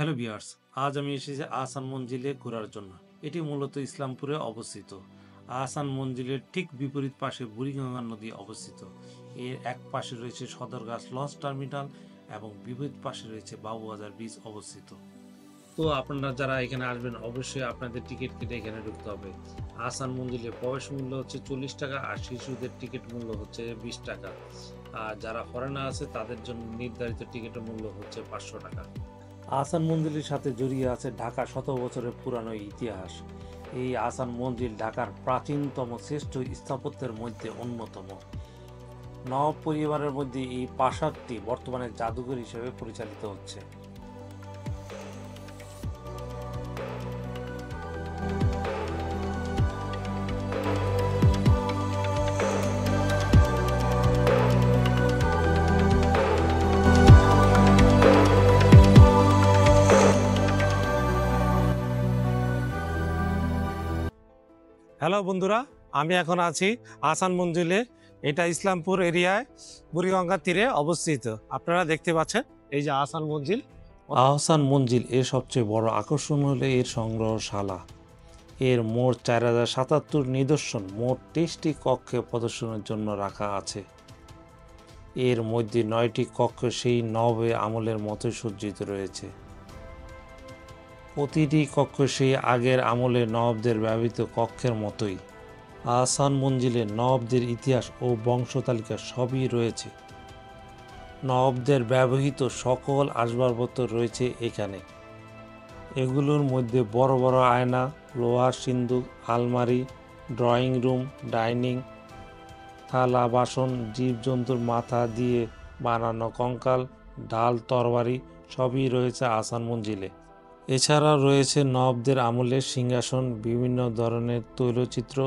Hello viewers, আজ আমি এসেছি আহসান মঞ্জিলে ঘোরার জন্য। এটি মূলত ইসলামপুরে অবস্থিত। আহসান মঞ্জিলের ঠিক বিপরীত পাশে বুড়িগঙ্গা নদী অবস্থিত। এর এক পাশে রয়েছে সদরঘাট লঞ্চ টার্মিনাল এবং বিপরীত পাশে রয়েছে বাবুবাজার বীচ অবস্থিত। তো আপনারা যারা এখানে আসবেন অবশ্যই আপনাদের টিকিট কেটে এখানে ঢুকতে হবে। আহসান মঞ্জিলে প্রবেশ মূল্য হচ্ছে 40 টাকা আর শিশুদের টিকিট মূল্য হচ্ছে 20 টাকা। আর যারা ফরেনার আছে তাদের জন্য নির্ধারিত টিকিটের মূল্য হচ্ছে 500 টাকা। আহসান মঞ্জিলের সাথে জড়িয়ে আছে ঢাকা শত বছরের পুরানো ইতিহাস। এই আহসান মঞ্জিল ঢাকার প্রাচীনতম শ্রেষ্ঠ স্থাপত্যের মধ্যে অন্যতম। নবাব পরিবারের মধ্যে এই প্রাসাদটি বর্তমানে জাদুঘর হিসেবে পরিচালিত হচ্ছে। হ্যালো বন্ধুরা, আমি এখন আছি আহসান মঞ্জিলে। এটা ইসলামপুর এরিয়ায় বুড়িগঙ্গার তীরে অবস্থিত। আপনারা দেখতে পাচ্ছেন এই যে আহসান মঞ্জিল। আহসান মঞ্জিল এর সবচেয়ে বড় আকর্ষণ হলো এর সংগ্রহশালা। এর মোট 4077 নিদর্শন মোট 23টি কক্ষে প্রদর্শনের জন্য রাখা আছে। এর মধ্যে 9টি কক্ষ সেই নবে আমলের মতোই সজ্জিত রয়েছে। প্রতিটি কক্ষ সেই আগের আমলে নবাবদের ব্যবহৃত কক্ষের মতোই। আহসান মঞ্জিলে নবাবদের ইতিহাস ও বংশতালিকা সবই রয়েছে। নবাবদের ব্যবহৃত সকল আসবাবপত্র রয়েছে এখানে। এগুলোর মধ্যে বড় বড় আয়না, লোহার সিন্দুক, আলমারি, ড্রয়িং রুম, ডাইনিং, থালা বাসন, জীবজন্তুর মাথা দিয়ে বানানো কঙ্কাল, ঢাল, তরবারি সবই রয়েছে আহসান মঞ্জিলে। এছাড়াও রয়েছে নবাবদের আমলের সিংহাসন, বিভিন্ন ধরনের তৈলচিত্র,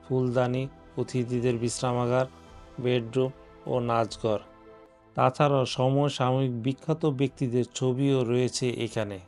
ফুলদানি, অতিথিদের বিশ্রামাগার, বেডরুম ও নাচঘর। তাছাড়াও সমসাময়িক বিখ্যাত ব্যক্তিদের ছবিও রয়েছে এখানে।